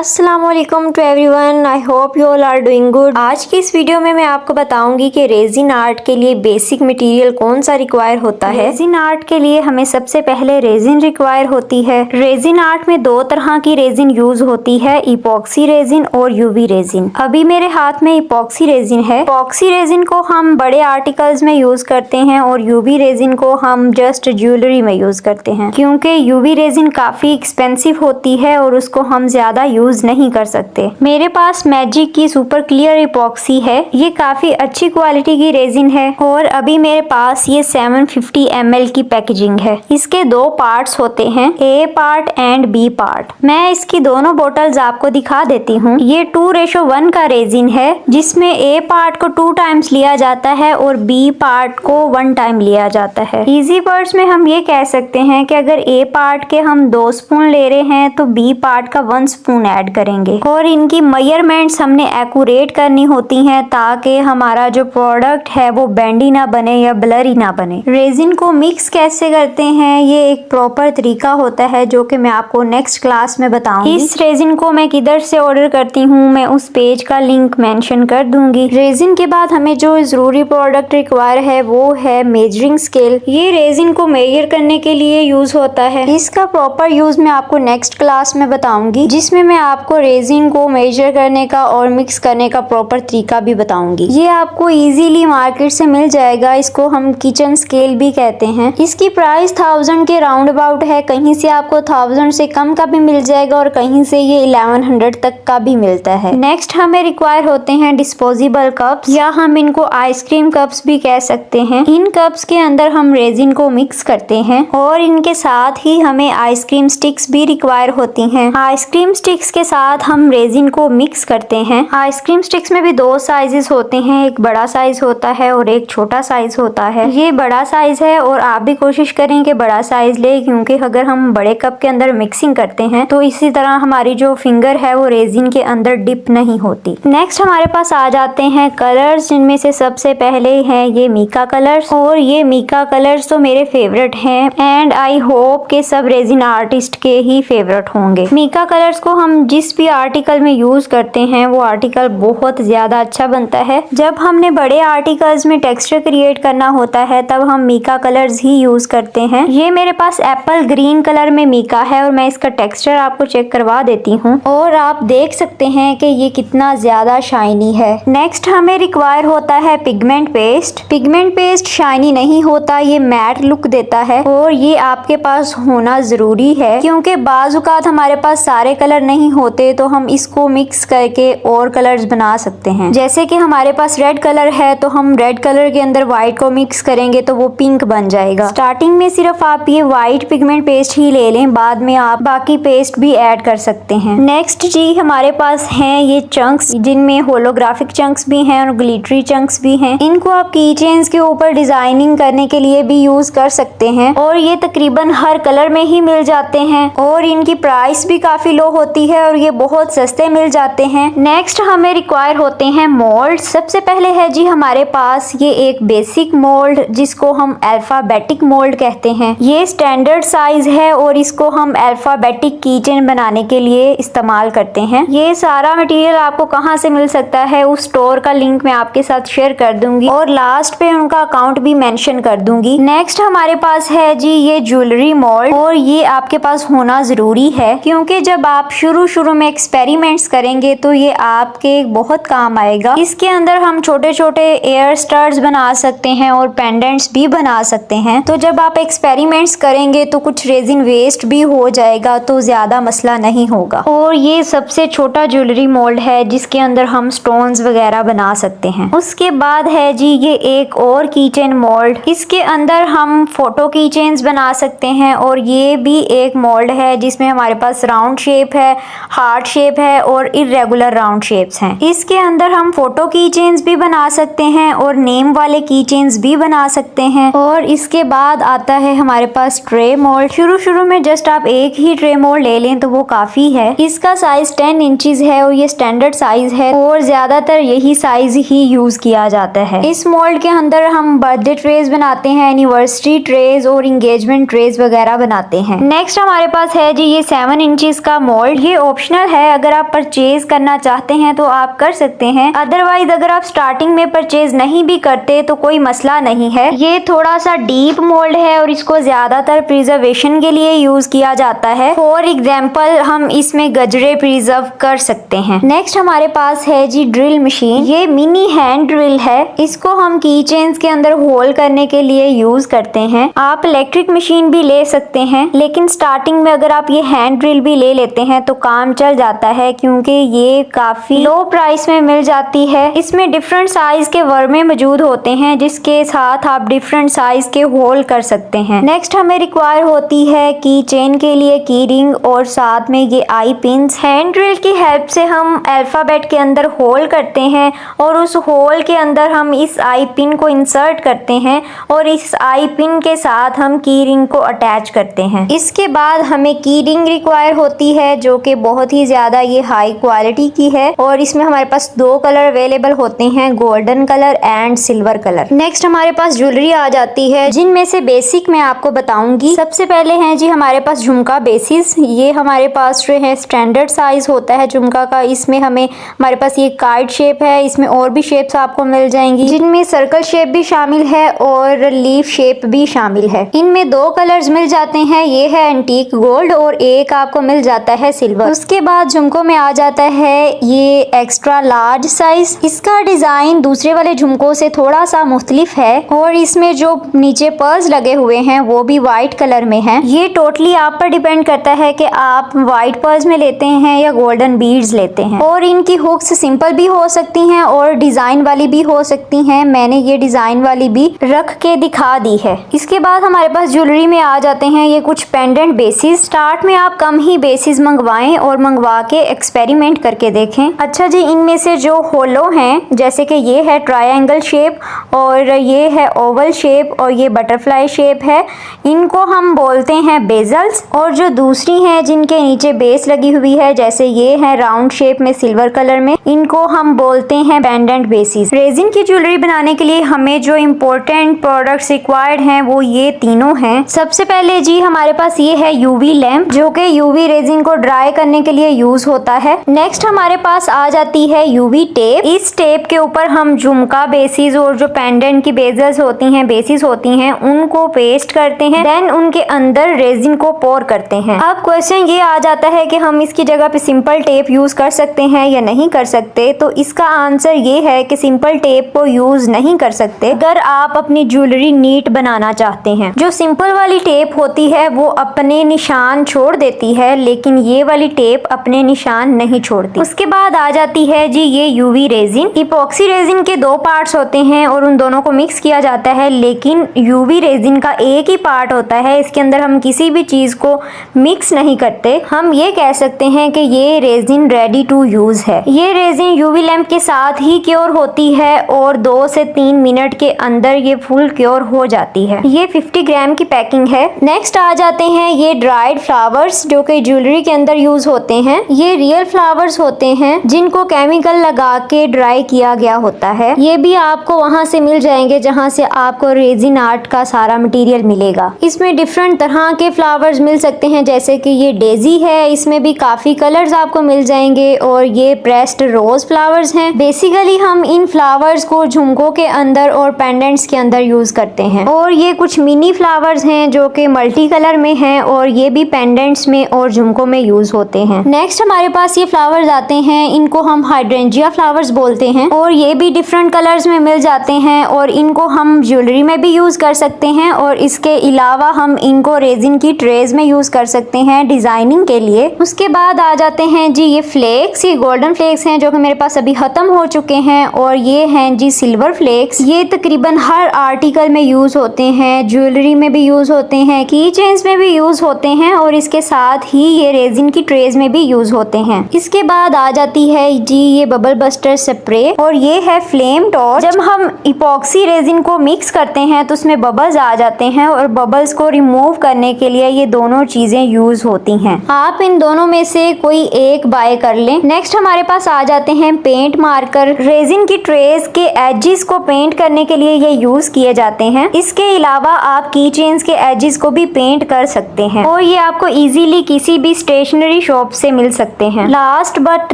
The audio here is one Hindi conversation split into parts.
अस्सलाम वालेकुम to everyone, I hope you all are doing good. आज की इस वीडियो में मैं आपको बताऊंगी कि रेजिन आर्ट के लिए बेसिक मटेरियल कौन सा रिक्वायर होता है। रेजिन आर्ट के लिए हमें सबसे पहले रेजिन रिक्वायर होती है। रेजिन आर्ट में दो तरह की रेजिन यूज होती है, इपॉक्सी रेजिन और यूवी रेजिन। अभी मेरे हाथ में इपॉक्सी रेजिन है। इपॉक्सी रेजिन को हम बड़े आर्टिकल्स में यूज करते हैं और यूवी रेजिन को हम जस्ट ज्वेलरी में यूज करते हैं, क्योंकि यूवी रेजिन काफी एक्सपेंसिव होती है और उसको हम ज्यादा यूज नहीं कर सकते। मेरे पास मैजिक की सुपर क्लियर इपॉक्सी है। ये काफी अच्छी क्वालिटी की रेजिन है और अभी मेरे पास ये 750 ml की पैकेजिंग है। इसके दो पार्ट्स होते हैं, ए पार्ट एंड बी पार्ट। मैं इसकी दोनों बोटल्स आपको दिखा देती हूँ। ये 2:1 का रेजिन है, जिसमें ए पार्ट को 2 टाइम्स लिया जाता है और बी पार्ट को 1 टाइम लिया जाता है। इजी वर्ड्स में हम ये कह सकते हैं कि अगर ए पार्ट के हम 2 स्पून ले रहे हैं तो बी पार्ट का 1 स्पून ऐड करेंगे। और इनकी मेजरमेंट्स हमने एक्यूरेट करनी होती हैं ताकि हमारा जो प्रोडक्ट है वो बेंडी ना बने या ब्लरी ना बने। रेजिन को मिक्स कैसे करते हैं ये एक प्रॉपर तरीका होता है जो कि मैं आपको नेक्स्ट क्लास में बताऊंगी। इस रेजिन को मैं किधर से ऑर्डर करती हूँ मैं उस पेज का लिंक मेंशन कर दूंगी। रेजिन के बाद हमें जो जरूरी प्रोडक्ट रिक्वायर है वो है मेजरिंग स्केल। ये रेजिन को मेजर करने के लिए यूज होता है। इसका प्रॉपर यूज मैं आपको नेक्स्ट क्लास में बताऊंगी, जिसमें मैं आपको रेजिन को मेजर करने का और मिक्स करने का प्रॉपर तरीका भी बताऊंगी। ये आपको इजीली मार्केट से मिल जाएगा। इसको हम किचन स्केल भी कहते हैं। इसकी प्राइस 1000 के राउंड अबाउट है। कहीं से आपको 1000 से कम का भी मिल जाएगा और कहीं से ये 1100 तक का भी मिलता है। नेक्स्ट हमें रिक्वायर होते हैं डिस्पोजेबल कप्स, या हम इनको आइसक्रीम कप्स भी कह सकते हैं। इन कप्स के अंदर हम रेजिन को मिक्स करते हैं और इनके साथ ही हमें आइसक्रीम स्टिक्स भी रिक्वायर होती हैं। आइसक्रीम स्टिक्स के साथ हम रेजिन को मिक्स करते हैं। आइसक्रीम स्टिक्स में भी 2 साइजेस होते हैं, एक बड़ा साइज होता है और एक छोटा साइज होता है। ये बड़ा साइज है और आप भी कोशिश करें कि बड़ा साइज ले, क्योंकि अगर हम बड़े कप के अंदर मिक्सिंग करते हैं तो इसी तरह हमारी जो फिंगर है वो रेजिन के अंदर डिप नहीं होती। नेक्स्ट हमारे पास आ जाते हैं कलर्स, जिनमें से सबसे पहले है ये मीका कलर्स। और ये मीका कलर्स तो मेरे फेवरेट हैं एंड आई होप के सब रेजिन आर्टिस्ट के ही फेवरेट होंगे। मीका कलर्स को हम जिस भी आर्टिकल में यूज करते हैं वो आर्टिकल बहुत ज्यादा अच्छा बनता है। जब हमने बड़े आर्टिकल्स में टेक्सचर क्रिएट करना होता है तब हम मीका कलर्स ही यूज करते हैं। ये मेरे पास एप्पल ग्रीन कलर में मीका है और मैं इसका टेक्सचर आपको चेक करवा देती हूँ और आप देख सकते हैं कि ये कितना ज्यादा शाइनी है। नेक्स्ट हमें रिक्वायर होता है pigment paste. Pigment paste shiny नहीं होता, ये मैट लुक देता है और ये आपके पास होना जरूरी है, क्योंकि बाज़ औक़ात हमारे पास सारे कलर नहीं होते तो हम इसको मिक्स करके और कलर्स बना सकते हैं। जैसे कि हमारे पास रेड कलर है तो हम रेड कलर के अंदर व्हाइट को मिक्स करेंगे तो वो पिंक बन जाएगा। स्टार्टिंग में सिर्फ आप ये व्हाइट पिगमेंट पेस्ट ही ले लें, बाद में आप बाकी पेस्ट भी ऐड कर सकते हैं। नेक्स्ट जी हमारे पास हैं ये चंक्स, जिनमें होलोग्राफिक चंक्स भी हैं और ग्लिटरी चंक्स भी हैं। इनको आप की चेन्स के ऊपर डिजाइनिंग करने के लिए भी यूज कर सकते हैं और ये तकरीबन हर कलर में ही मिल जाते हैं और इनकी प्राइस भी काफी लो होती है और ये बहुत सस्ते मिल जाते हैं। नेक्स्ट हमें रिक्वायर होते हैं मोल्ड। सबसे पहले है जी हमारे पास ये एक बेसिक मोल्ड, जिसको हम अल्फाबेटिक मोल्ड कहते हैं। ये स्टैंडर्ड साइज है और इसको हम अल्फाबेटिक कीचेन बनाने के लिए इस्तेमाल करते हैं। ये सारा मटेरियल आपको कहाँ से मिल सकता है उस स्टोर का लिंक मैं आपके साथ शेयर कर दूंगी और लास्ट पे उनका अकाउंट भी मेंशन कर दूंगी। नेक्स्ट हमारे पास है जी ये ज्वेलरी मोल्ड, और ये आपके पास होना जरूरी है, क्योंकि जब आप शुरू में एक्सपेरिमेंट्स करेंगे तो ये आपके बहुत काम आएगा। इसके अंदर हम छोटे छोटे एयर स्टड्स बना सकते हैं और पेंडेंट्स भी बना सकते हैं। तो जब आप एक्सपेरिमेंट्स करेंगे तो कुछ रेजिन वेस्ट भी हो जाएगा तो ज्यादा मसला नहीं होगा। और ये सबसे छोटा ज्वेलरी मोल्ड है जिसके अंदर हम स्टोन्स वगैरह बना सकते हैं। उसके बाद है जी ये एक और कीचेन मोल्ड। इसके अंदर हम फोटो कीचेन्स बना सकते हैं और ये भी एक मोल्ड है जिसमें हमारे पास राउंड शेप है, हार्ट शेप है और इर्रेगुलर राउंड शेप्स हैं। इसके अंदर हम फोटो की चेन्स भी बना सकते हैं और नेम वाले की चेन्स भी बना सकते हैं। और इसके बाद आता है हमारे पास ट्रे मोल्ड। शुरू में जस्ट आप एक ही ट्रे मोल्ड ले लें तो वो काफी है। इसका साइज 10 इंचेस है और ये स्टैंडर्ड साइज है और ज्यादातर यही साइज ही यूज किया जाता है। इस मोल्ड के अंदर हम बर्थडे ट्रेज बनाते हैं, एनिवर्सरी ट्रेज और इंगेजमेंट ट्रेज वगैरह बनाते हैं। नेक्स्ट हमारे पास है जी ये 7 इंचेस का मोल्ड। ये ऑप्शनल है, अगर आप परचेज करना चाहते हैं तो आप कर सकते हैं, अदरवाइज अगर आप स्टार्टिंग में परचेज नहीं भी करते तो कोई मसला नहीं है। ये थोड़ा सा डीप मोल्ड है और इसको ज्यादातर प्रिजर्वेशन के लिए यूज किया जाता है। फॉर एग्जाम्पल हम इसमें गजरे प्रिजर्व कर सकते हैं। नेक्स्ट हमारे पास है जी ड्रिल मशीन। ये मिनी हैंड ड्रिल है, इसको हम की चेन्स के अंदर होल करने के लिए यूज करते हैं। आप इलेक्ट्रिक मशीन भी ले सकते हैं, लेकिन स्टार्टिंग में अगर आप ये हैंड ड्रिल भी ले लेते हैं तो काम चल जाता है, क्योंकि ये काफी लो प्राइस में मिल जाती है। इसमें डिफरेंट साइज के वर्मे मौजूद होते हैं, जिसके साथ आप डिफरेंट साइज के होल कर सकते हैं। नेक्स्ट हमें रिक्वायर होती है की चेन के लिए की रिंग और साथ में ये आई पिन्स। हैंड ड्रिल की हेल्प से हम अल्फाबेट के अंदर होल करते हैं और उस होल के अंदर हम इस आई पिन को इंसर्ट करते हैं और इस आई पिन के साथ हम की रिंग को अटैच करते हैं। इसके बाद हमें की रिंग रिक्वायर होती है, जो कि बहुत ही ज्यादा ये हाई क्वालिटी की है और इसमें हमारे पास दो कलर अवेलेबल होते हैं, golden colour and silver colour. Next हमारे पास ज्वेलरी आ जाती है, जिनमें से बेसिक मैं आपको बताऊंगी। सबसे पहले है जी हमारे पास झुमका बेसिस। ये हमारे पास जो है स्टैंडर्ड साइज होता है झुमका का। इसमें हमारे पास ये कार्ड शेप है, इसमें और भी शेप्स आपको मिल जाएंगी, जिनमें सर्कल शेप भी शामिल है और लीफ शेप भी शामिल है। इनमें दो कलर्स मिल जाते हैं, ये है एंटीक गोल्ड और एक आपको मिल जाता है सिल्वर। उसके बाद झुमकों में आ जाता है ये एक्स्ट्रा लार्ज साइज। इसका डिजाइन दूसरे वाले झुमकों से थोड़ा सा मुख्तलिफ है और इसमें जो नीचे पर्ल्स लगे हुए हैं वो भी व्हाइट कलर में हैं। ये टोटली आप पर डिपेंड करता है कि आप व्हाइट पर्ल्स में लेते हैं या गोल्डन बीड्स लेते हैं। और इनकी हुक्स सिंपल भी हो सकती हैं और डिजाइन वाली भी हो सकती हैं। मैंने ये डिजाइन वाली भी रख के दिखा दी है। इसके बाद हमारे पास ज्वेलरी में आ जाते हैं ये कुछ पेंडेंट बेसिस। स्टार्ट में आप कम ही बेसिस मंगवाएं और मंगवा के एक्सपेरिमेंट करके देखें। अच्छा जी, इनमें से जो होलो हैं, जैसे कि ये है ट्रायंगल शेप और ये है ओवल शेप और ये बटरफ्लाई शेप है, इनको हम बोलते हैं बेजल्स। और जो दूसरी हैं जिनके नीचे बेस लगी हुई है, जैसे ये है राउंड शेप में सिल्वर कलर में, इनको हम बोलते हैं पेंडेंट बेसिस। रेजिन की ज्वेलरी बनाने के लिए हमें जो इम्पोर्टेंट प्रोडक्ट्स रिक्वायर्ड हैं वो ये तीनों हैं। सबसे पहले जी हमारे पास ये है यूवी लैंप, जो कि यूवी रेजिन को ड्राई करने के लिए यूज होता है। नेक्स्ट हमारे पास आ जाती है यूवी टेप। इस टेप के ऊपर हम झुमका बेसिस और जो पेंडेंट की बेजल्स होती हैं, बेसिस होती हैं, उनको पेस्ट करते हैं, देन उनके अंदर रेजिन को पोर करते हैं। अब क्वेश्चन ये आ जाता है कि हम इसकी जगह पे सिंपल टेप यूज कर सकते हैं या नहीं कर सकते। तो इसका आंसर ये है कि सिंपल टेप को यूज नहीं कर सकते अगर आप अपनी ज्वेलरी नीट बनाना चाहते हैं। जो सिंपल वाली टेप होती है वो अपने निशान छोड़ देती है, लेकिन ये वाली टेप अपने निशान नहीं छोड़ती। उसके बाद आ जाती है जी ये यूवी रेजिन। इपॉक्सी रेजिन के दो पार्ट्स होते हैं और उन दोनों को मिक्स किया जाता है, लेकिन यूवी रेजिन का एक ही पार्ट होता है। इसके अंदर हम किसी भी चीज को मिक्स नहीं करते। हम ये कह सकते हैं कि ये रेजिन रेडी टू यूज है। ये रेजिन यूवी लैंप के साथ ही क्योर होती है और 2 से 3 मिनट के अंदर ये फुल क्योर हो जाती है। ये 50 ग्राम की पैकिंग है। नेक्स्ट आ जाते हैं ये ड्राइड फ्लावर्स, जो कि ज्वेलरी के अंदर यूज होते हैं। ये रियल फ्लावर्स होते हैं जिनको केमिकल लगा के ड्राई किया गया होता है। ये भी आपको वहां से मिल जाएंगे जहां से आपको रेजिन आर्ट का सारा मटेरियल मिलेगा। इसमें डिफरेंट तरह के फ्लावर्स मिल सकते हैं, जैसे कि ये डेजी है, इसमें भी काफी कलर्स आपको मिल जाएंगे। और ये प्रेस्ड रोज फ्लावर्स हैं। बेसिकली हम इन फ्लावर्स को झुमकों के अंदर और पेंडेंट्स के अंदर यूज करते हैं। और ये कुछ मिनी फ्लावर्स हैं जो कि मल्टी कलर में हैं और ये भी पेंडेंट्स में और झुमकों में यूज होते हैं। नेक्स्ट हमारे पास ये फ्लावर्स आते हैं, इनको हम हाइड्रेंजिया फ्लावर्स बोलते हैं और ये भी डिफरेंट कलर्स में मिल जाते हैं और इनको हम ज्वेलरी में भी यूज कर सकते हैं और इसके अलावा हम इनको रेजिन की ट्रेज में यूज कर सकते हैं डिजाइनिंग के लिए। उसके बाद आ जाते हैं जी ये फ्लेक्स। ये गोल्डन फ्लेक्स हैं जो कि मेरे पास अभी खत्म हो चुके हैं और ये हैं जी सिल्वर फ्लेक्स। ये तकरीबन हर आर्टिकल में यूज होते हैं, ज्वेलरी में भी यूज होते हैं, की चेन्स में भी यूज होते हैं और इसके साथ ही ये रेजिन की ट्रेज में भी यूज होते हैं। इसके बाद आ जाती है जी ये बबल बस्टर स्प्रे और ये है फ्लेम टॉर्च। जब हम इपॉक्सी रेजिन को मिक्स करते हैं तो उसमें बबल्स आ जाते हैं और बबल्स को रिमूव करने के लिए ये दोनों चीजें यूज होती हैं। आप इन दोनों में से कोई एक बाय कर लें। नेक्स्ट हमारे पास आ जाते हैं पेंट मार्कर। रेजिन की ट्रेस के एजेस को पेंट करने के लिए ये यूज किए जाते हैं। इसके अलावा आप की चेन्स के एजेस को भी पेंट कर सकते हैं और ये आपको इजीली किसी भी स्टेशनरी शॉप शॉप से मिल सकते हैं। Last but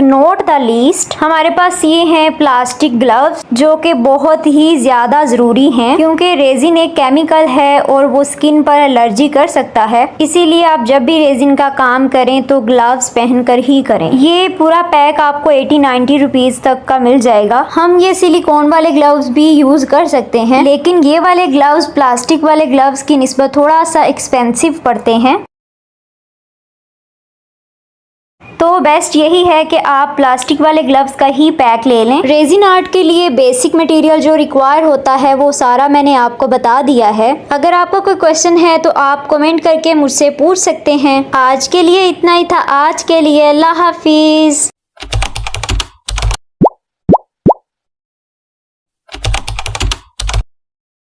not the least हमारे पास ये हैं प्लास्टिक ग्लव्स, जो कि बहुत ही ज्यादा जरूरी हैं क्योंकि रेजिन एक केमिकल है और वो स्किन पर एलर्जी कर सकता है। इसीलिए आप जब भी रेजिन का काम करें तो ग्लव्स पहनकर ही करें। ये पूरा पैक आपको 80-90 रुपीज तक का मिल जाएगा। हम ये सिलिकॉन वाले ग्लव्स भी यूज कर सकते हैं, लेकिन ये वाले ग्लव्स प्लास्टिक वाले ग्लव्स की निस्बत थोड़ा सा एक्सपेंसिव पड़ते हैं। तो बेस्ट यही है कि आप प्लास्टिक वाले ग्लव्स का ही पैक ले लें। रेजिन आर्ट के लिए बेसिक मटेरियल जो रिक्वायर होता है वो सारा मैंने आपको बता दिया है। अगर आपको कोई क्वेश्चन है तो आप कमेंट करके मुझसे पूछ सकते हैं। आज के लिए इतना ही था। आज के लिए अल्लाह हाफिज।